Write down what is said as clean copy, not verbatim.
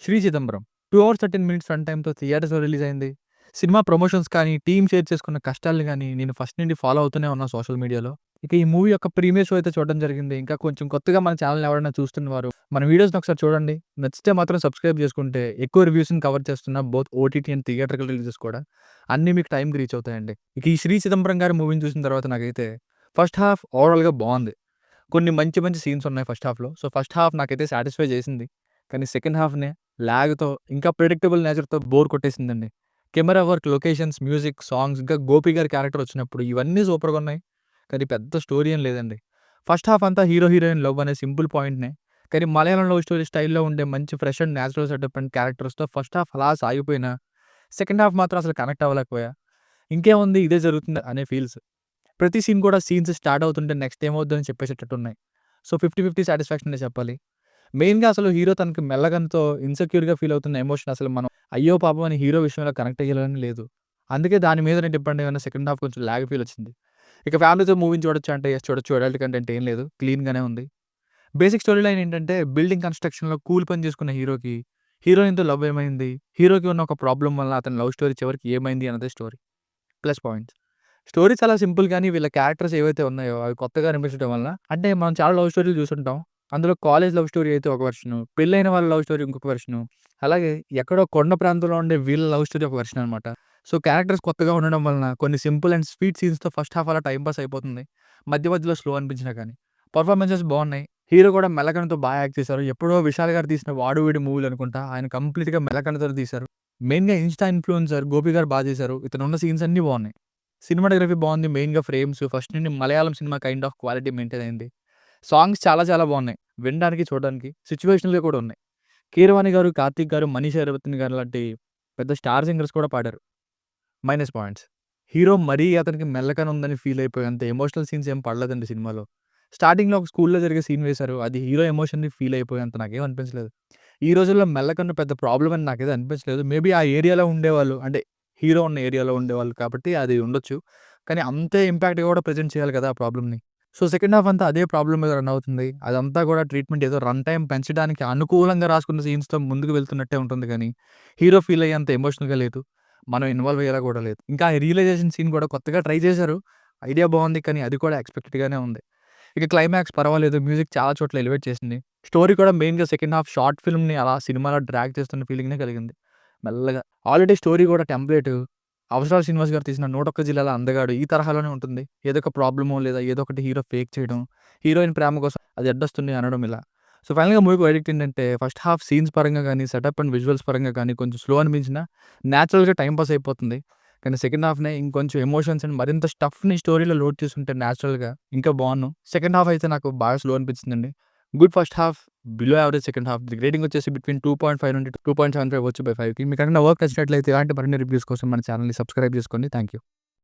'Shri Chidambaram' 2 hours 13 minutes run టైమ్‌తో థియేటర్స్‌లో release అయింది. సినిమా ప్రమోషన్స్ కానీ, టీమ్ షేర్ చేసుకున్న కష్టాల్ని గాని, నేను ఫస్ట్ నుండి ఫాలో అవుతూనే ఉన్నా సోషల్ మీడియాలో. ఇక ఈ మూవీ యొక్క ప్రీమియర్ షో అయితే చూడడం జరిగింది. ఇంకా కొంచెం కొత్తగా మన ఛానెల్‌ని ఎవరైనా చూస్తున్నవారు, మన వీడియోస్‌ని ఒకసారి చూడండి. నచ్చితే మాత్రం సబ్స్క్రైబ్ చేసుకుంటే, ఎక్కువ రివ్యూస్‌ని కవర్ చేస్తున్న both OTT and theatrical releases కూడా అన్నీ మీకు టైంకి రీచ్ అవుతాయండి. ఇక ఈ 'శ్రీ చిదంబరం' గారి మూవీని చూసిన తర్వాత నాకైతే ఫస్ట్ హాఫ్ ఓవరాల్‌గా బావుంది. కొన్ని మంచి మంచి సీన్స్ ఉన్నాయి ఫస్ట్ హాఫ్‌లో. సో, ఫస్ట్ హాఫ్ నాకైతే సాటిస్ఫై చేసింది. కానీ సెకండ్ హాఫ్‌నే లాగ్‌తో ఇంకా ప్రిడిక్టబుల్ నేచర్‌తో బోర్ కొట్టేసిందండి. Camera work, locations, music, songs ఇంకా 'గోపి' గారి క్యారెక్టర్ వచ్చినప్పుడు ఇవన్నీ సూపర్‌గున్నాయి. కానీ పెద్ద స్టోరీ ఏం లేదండి. ఫస్ట్ హాఫ్ అంతా హీరో, హీరోయిన్ లవ్ అనే సింపుల్ పాయింట్‌నే. కానీ మలయాళం లవ్ స్టోరీ స్టైల్‌లో ఉండే మంచి fresh and natural setup and క్యారెక్టర్స్‌తో ఫస్ట్ హాఫ్ అలా సాగిపోయినా, సెకండ్ హాఫ్ మాత్రం అసలు కనెక్ట్ అవ్వలేకపోయా. ఇంకేముంది ఇదే జరుగుతుంది అనే ఫీల్స్. ప్రతి సీన్ కూడా సీన్స్ స్టార్ట్ అవుతుంటే నెక్స్ట్ ఏమవుద్దని చెప్పేసేటట్టున్నాయి. సో, 50, 50 సాటిస్ఫాక్షనే చెప్పాలి. మెయిన్‌గా అసలు హీరో తనకి మెల్లగనతో ఇన్‌సెక్యూర్‌గా ఫీల్ అవుతున్న ఎమోషన్ అసలు మనం అయ్యో పాపం అని హీరో విషయంలో కనెక్ట్ అయ్యేలాగానే లేదు. అందుకే దాని మీదనే డిపెండ్ అయ్యి ఉన్న సెకండ్ హాఫ్ కొంచెం లాగ్ ఫీల్ వచ్చింది. ఇక ఫ్యామిలీతో మూవీని చూడొచ్చా అంటే యెస్ చూడొచ్చు. అడల్ట్ కంటెంట్ ఏం లేదు. క్లీన్‌గానే ఉంది. బేసిక్ స్టోరీ లైన్ ఏంటంటే బిల్డింగ్ కన్‌స్ట్రక్షన్‌లో కూలి పని చేసుకున్న హీరోకి, హీరోయిన్‌తో లవ్ ఏమైంది? హీరోకి ఉన్న ఒక ప్రాబ్లమ్ వల్ల అతని లవ్ స్టోరీ చివరికి ఏమైంది అన్నదే స్టోరీ. Plus points. స్టోరీ చాలా సింపుల్ గానీ, వీళ్ళ క్యారెక్టర్స్ ఏవైతే ఉన్నాయో, అవి కొత్తగా అనిపించడం వలన అంటే మనం చాలా లవ్ స్టోరీలు చూసుంటాం. అందులో కాలేజ్ లవ్ స్టోరీ అయితే ఒక వెర్షను, పెళ్లైన వాళ్ళ లవ్ స్టోరీ ఇంకొక వెర్షను, అలాగే ఎక్కడో కొండ ప్రాంతంలో ఉండే వీళ్ళ లవ్ స్టోరీ ఒక వెర్షన్ అనమాట. సో, క్యారెక్టర్స్ కొత్తగా ఉండడం వలన కొన్ని సింపుల్ అండ్ స్వీట్ సీన్స్‌తో ఫస్ట్ హాఫ్ అలా టైమ్ పాస్ అయిపోతుంది. మధ్య మధ్యలో స్లో అనిపించినా కానీ. పెర్ఫార్మన్సెస్ బావున్నాయి. హీరో కూడా మెల్లకన్నుతో యాక్ట్ చేశారు. ఎప్పుడో విశాల్ గారు తీసిన 'వాడు వీడు' మూవీలు అనుకుంటా. ఆయన కంప్లీట్‌గా మెల్లకన్నుతోనే తీశారు. మెయిన్‌గా ఇన్‌స్టా ఇన్‌ఫ్లుయెన్సర్ 'గోపి' గారు చేశారు. ఇతనున్న సీన్స్ అన్నీ బావున్నాయి. సినిమాటోగ్రఫీ బావుంది. మెయిన్‌గా ఫ్రేమ్స్ ఫస్ట్ నుండి Malayalam cinema kind of quality maintain అయింది. సాంగ్స్ చాలా చాలా బావున్నాయి. వినడానికి, చూడడానికి సిట్యుయేషనల్‌గా కూడా ఉన్నాయి. 'కీరవాణి' గారు, 'కార్తీక్' గారు, 'మనీషా రవితన్' గారు లాంటి పెద్ద స్టార్ సింగర్స్ కూడా పాడారు. Minus points. హీరో మరీ అతనికి మెల్లకన ఉందని ఫీల్ అయిపోయేంత ఎమోషనల్ సీన్స్ ఏం పడలేదండి సినిమాలో. స్టార్టింగ్‌లో ఒక స్కూల్‌లో జరిగే సీన్ వేశారు. అది హీరో ఎమోషన్‌ని ఫీల్ అయిపోయేంత నాకేం అనిపించలేదు. ఈ రోజుల్లో మెల్లకన్ను పెద్ద ప్రాబ్లమ్ అని నాకైతే అనిపించలేదు. మేబీ ఆ ఏరియాలో ఉండేవాళ్ళు అంటే హీరో ఉన్న ఏరియాలో ఉండేవాళ్ళు కాబట్టి అది ఉండొచ్చు. కానీ అంతే ఇంపాక్ట్‌గా కూడా ప్రెజెంట్ చేయాలి కదా! ఆ ప్రాబ్లమ్‌ని. సో, సెకండ్ హాఫ్ అంతా అదే ప్రాబ్లమ్ మీద రన్ అవుతుంది. అదంతా కూడా ట్రీట్మెంట్ ఏదో రన్ టైమ్ పెంచడానికి అనుకూలంగా రాసుకున్న సీన్స్‌తో ముందుకు వెళ్తున్నట్టే ఉంటుంది గానీ, హీరో ఫీల్ అయ్యేంత ఎమోషనల్‌గా లేదు. మనం ఇన్వాల్వ్ అయ్యేలా కూడా లేదు. ఇంకా రియలైజేషన్ సీన్ కూడా కొత్తగా ట్రై చేశారు. ఐడియా బావుంది. కానీ అది కూడా ఎక్స్‌పెక్టెడ్‌గానే ఉంది. ఇక క్లైమాక్స్ పర్వాలేదు. మ్యూజిక్ చాలా చోట్ల ఎలివేట్ చేసింది. స్టోరీ కూడా మెయిన్‌గా సెకండ్ హాఫ్ షార్ట్ ఫిల్మ్‌ని అలా సినిమాలో డ్రాగ్ చేస్తున్న ఫీలింగ్‌నే కలిగింది. మెల్లగా. ఆల్రెడీ స్టోరీ కూడా టెంప్లేటు 'అవసరాల శ్రీనివాస్' గారు తీసిన 'నూటొక్క జిల్లాల అందగాడు' ఈ తరహాలోనే ఉంటుంది. ఏదో ఒక ప్రాబ్లమో లేదా ఏదో ఒకటి హీరో ఫేక్ చేయడం, హీరోయిన్ ప్రేమ కోసం అది అడ్డొస్తుంది అనడం ఇలా. సో, ఫైనల్‌గా మూవీకి వర్డిక్ట్ ఏంటంటే ఫస్ట్ హాఫ్ సీన్స్ పరంగా గాని, సెటప్ అండ్ విజువల్స్ పరంగా గాని కొంచెం స్లో అనిపించినా నేచురల్‌గా టైమ్ పాస్ అయిపోతుంది. కానీ సెకండ్ హాఫ్‌నే ఇంకొంచెం ఎమోషన్స్ అండ్ మరింత స్టఫ్‌ని స్టోరీలో లోడ్ చేసుంటే నేచురల్‌గా ఇంకా బావున్ను. సెకండ్ హాఫ్ అయితే నాకు బాగా స్లో అనిపించిందండి. Good first half, below average second half. Rating వచ్చేసి బిట్వీన్ 2.5 నుండి 2.75 అవ్వచ్చు బై 5కి. మీకేమైనా వర్క్ నచ్చినట్లయితే ఇలాంటి మరిన్ని రివ్యూస్ కోసం మన ఛానెల్‌ని సబ్స్క్రైబ్ చేసుకోండి. Thank you.